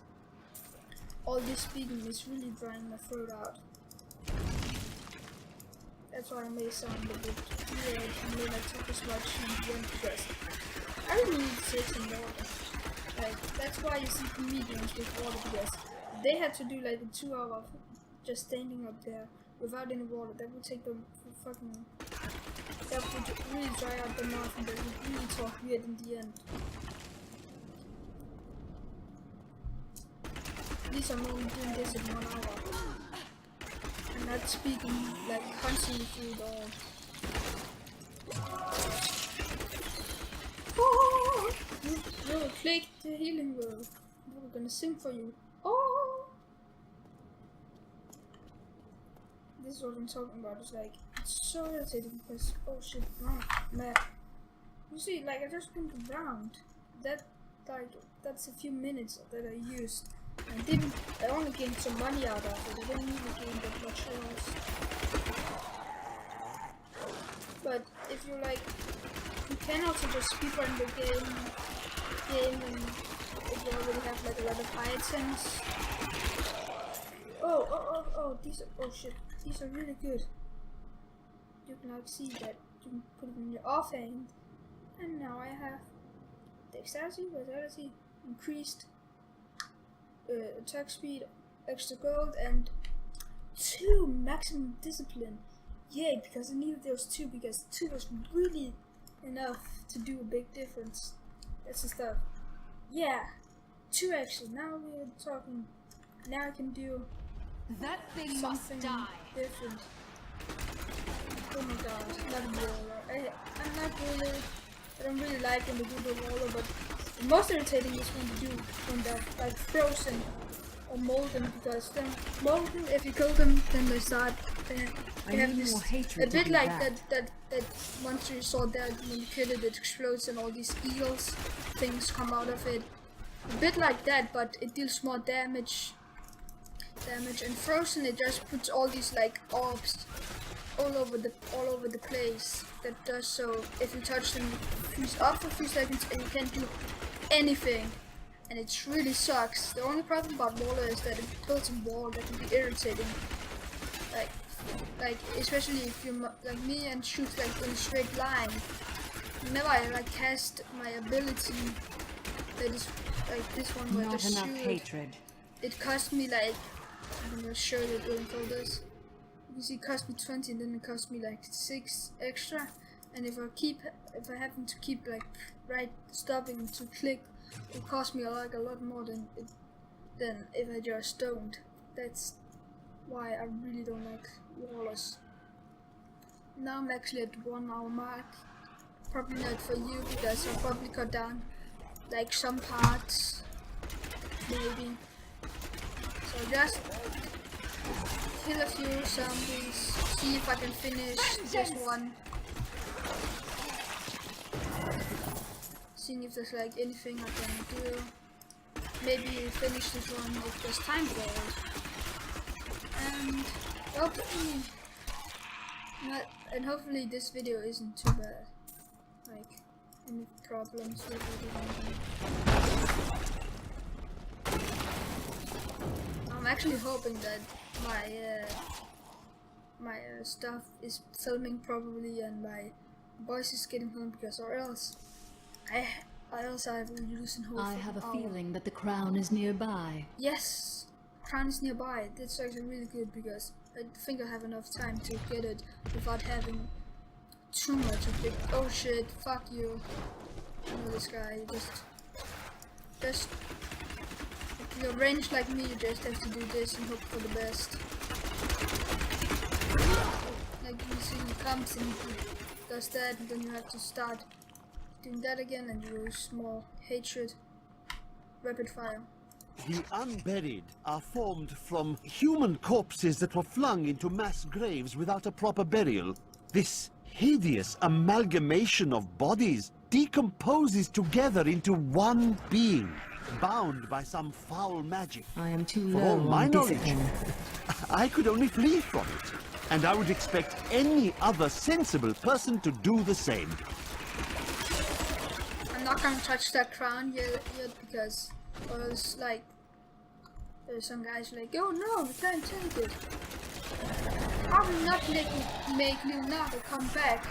all this speaking is really drying my throat out. That's why I may sound a bit weird and may not talk as much in the end because I really need to take some water. Like, that's why you see comedians with water because they had to do like a 2 hour just standing up there without any water. That would take them fucking... That would really dry out the mouth and they would really talk weird in the end. At least I'm only doing this in 1 hour. I'm not speaking like constantly through it all. Oh! No, click the healing word. We're gonna sing for you. Oh! This is what I'm talking about. It's like, it's so irritating because, oh shit, man. You see, like, I just went around. That's a few minutes that I used. I only gained some money out of it. I didn't really gain that much else. But if you like, you can also just speedrun the game and if you already have like a lot of items. Oh, these are really good. You can like see that you can put it in your offhand. And now I have dexterity, vitality, increased attack speed, extra gold, and 2 maximum discipline. Yay, because I needed those 2 because 2 was really enough to do a big difference. That's the stuff. Yeah, 2 actually. Now we're talking. Now I can do that thing something must die. Different. Oh my god, not a waller. I'm not really. I don't really like when they do the waller, but the most irritating is when they're like frozen or molten because then molten, if you kill them, then they start. They have this a bit like that monster you saw that when you kill it, it explodes and all these eels things come out of it. A bit like that, but it deals more damage. And frozen, it just puts all these like orbs all over the place. That does so if you touch them, freeze up for a few seconds and you can't do anything, and it really sucks. The only problem about water is that it builds a wall that can be irritating. Like especially if you're like me and shoot like in a straight line. Whenever I like cast my ability, that is like this one where I just shoot. Hatred. It cost me like, I'm gonna show you doing all this. You see, it cost me 20, and then it cost me like 6 extra. And if I happen to keep like stopping to click, it cost me like a lot more than if I just don't. That's why I really don't like wallers. Now I'm actually at the 1 hour mark. Probably not for you because I'll probably cut down like some parts, maybe. So just kill a few zombies, see if I can finish just one. Seeing if there's like anything I can do. Maybe finish this one if there's time for it. And hopefully this video isn't too bad. Like any problems with it. I'm actually hoping that my stuff is filming properly and my voice is getting home, because or else I will lose hope. I have a feeling that the crown is nearby. Yes, crown is nearby. That's actually really good, because I think I have enough time to get it without having too much of big. Oh shit! Fuck you! I know this guy. Just if you're ranged like me, you just have to do this and hope for the best. Like you see, he comes and he does that, and then you have to start doing that again, and you use more hatred, rapid fire. The unburied are formed from human corpses that were flung into mass graves without a proper burial. This hideous amalgamation of bodies decomposes together into one being, bound by some foul magic. I am too For all low my on knowledge, discipline. I could only flee from it, and I would expect any other sensible person to do the same. I'm not gonna touch that crown yet because was like there's some guys like, oh no, we can't take it. I will not make Leonardo come back.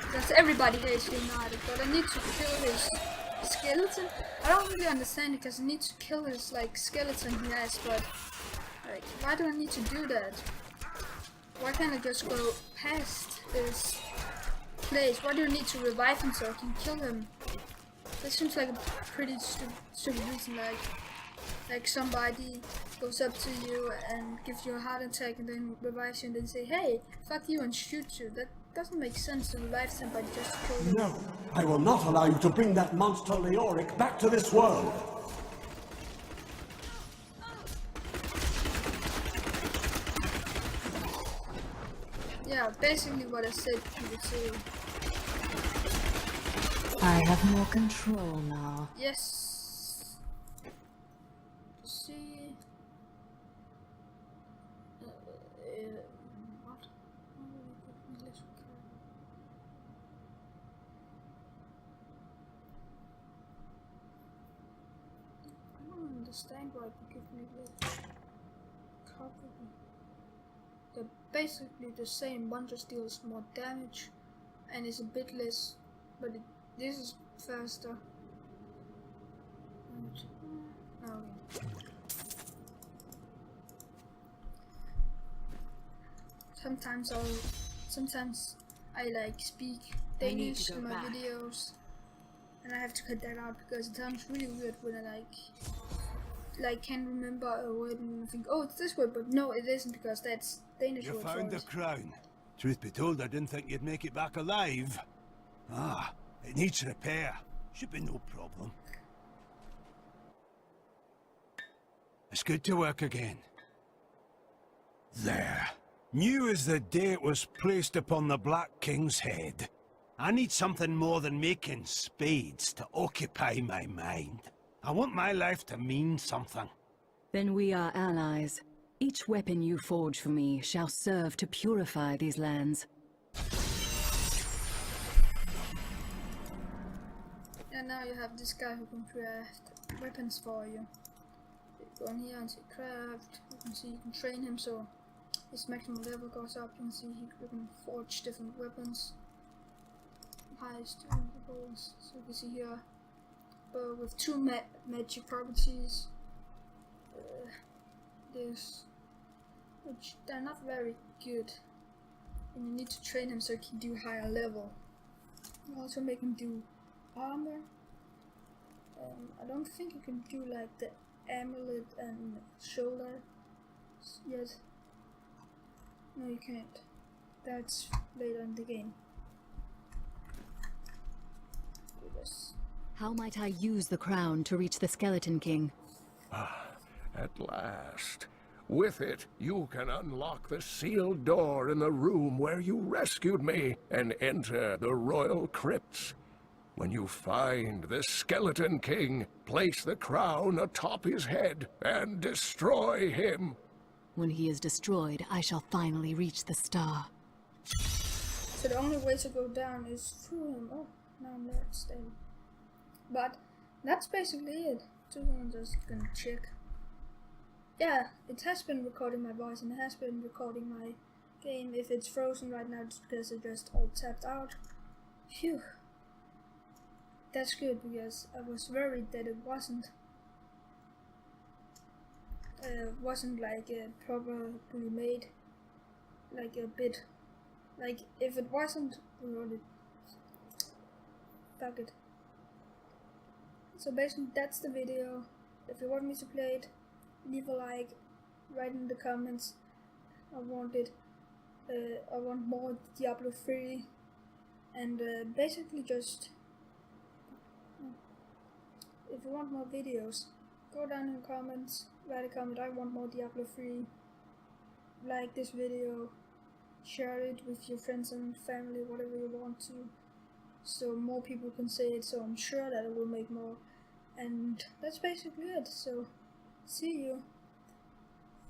Because everybody hates Leonardo, but I need to kill his skeleton. I don't really understand it, because I need to kill his like skeleton he has, but like, why do I need to do that? Why can't I just go past this place? Why do I need to revive him so I can kill him? That seems like a pretty stupid reason. Like somebody goes up to you and gives you a heart attack and then revives you and then say, hey, fuck you, and shoot you. That doesn't make sense to revive somebody just to kill them. No, I will not allow you to bring that monster Leoric back to this world. Yeah, basically what I said you would say. I have more control now. Yes. See. What? I don't understand why you give me this. Copy. They're basically the same. One just deals more damage and is a bit less, but this is faster. Okay. Sometimes I like speak Danish in my videos, and I have to cut that out because it sounds really weird when I like can't remember a word and think, oh, it's this word, but no, it isn't, because that's Danish word. You found the crown. Truth be told, I didn't think you'd make it back alive. Ah, it needs repair. Should be no problem. It's good to work again. There. New as the day it was placed upon the Black King's head. I need something more than making spades to occupy my mind. I want my life to mean something. Then we are allies. Each weapon you forge for me shall serve to purify these lands. And now you have this guy who can craft weapons for you. You go in here and say craft. You can see you can train him so his maximum level goes up. You can see you can forge different weapons. Highest levels. So you can see here, with two magic properties. Which they're not very good, and you need to train him so he can do higher level. You also make him do armor. I don't think you can do like the amulet and shoulder yet. No, you can't. That's later in the game. Do this. How might I use the crown to reach the Skeleton King? Ah, at last. With it, you can unlock the sealed door in the room where you rescued me and enter the royal crypts. When you find the Skeleton King, place the crown atop his head and destroy him. When he is destroyed, I shall finally reach the star. So the only way to go down is through him. Oh, now I'm there staying. But that's basically it. So I'm just gonna check. Yeah, it has been recording my voice and it has been recording my game. If it's frozen right now, it's because it just all tapped out. Phew. That's good, because I was worried that it wasn't like properly made, like a bit. Like if it wasn't, fuck it. So basically that's the video. If you want me to play it, leave a like, write in the comments. I want more Diablo 3, and basically just, if you want more videos, go down in the comments, write a comment, I want more Diablo 3, like this video, share it with your friends and family, whatever you want to, so more people can see it, so I'm sure that it will make more. And that's basically it, so see you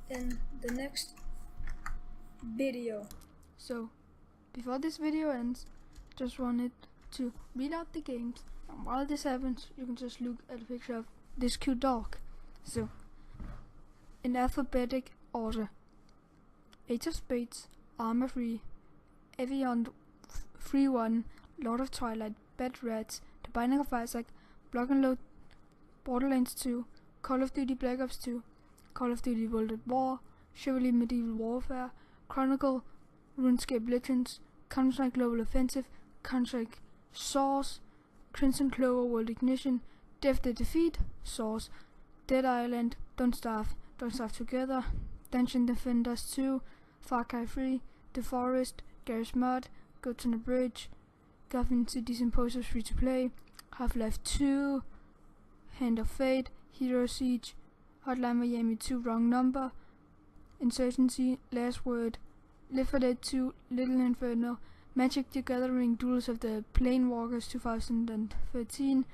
in the next video. So before this video ends, just wanted to read out the games, and while this happens you can just look at a picture of this cute dog. So in alphabetic order: Ace of Spades, Armor 3, Evian 3-1, Lord of Twilight, Bad Rats, The Binding of Isaac, Block and Load, Borderlands 2, Call of Duty Black Ops 2, Call of Duty World at War, Chivalry Medieval Warfare, Chronicle, RuneScape Legends, Counter-Strike Global Offensive, Counter-Strike Source, Crimson Clover World Ignition, Death the Defeat, Source, Dead Island, Don't Starve Together, Dungeon Defenders 2, Far Cry 3, The Forest, Garry's Mod, Goats on the Bridge, Gotham Cities Imposters Free to Play, Half-Life 2, Hand of Fate, Hero Siege, Hotline Miami 2 Wrong Number, Insurgency, Last Word, Left 4 Dead 2, Little Inferno, Magic the Gathering Duels of the Planewalkers 2013,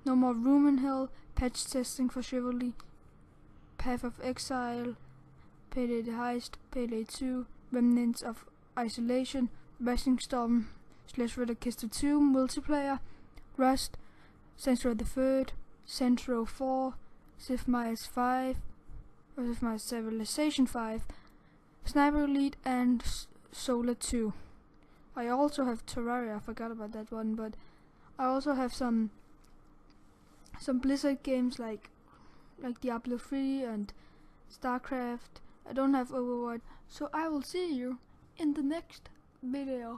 No More Room in Hell, Patch Testing for Chivalry, Path of Exile, Payday the Heist, Payday 2, Remnants of Isolation, Rising Storm / Redakister 2 Multiplayer, Rust, Saints Row the Third, Saints Row 4, Sid Meier's 5, or Sid Meier's Civilization 5, Sniper Elite, and Solar 2. I also have Terraria, I forgot about that one, but I also have some Blizzard games like Diablo 3 and StarCraft. I don't have Overwatch, so I will see you in the next video.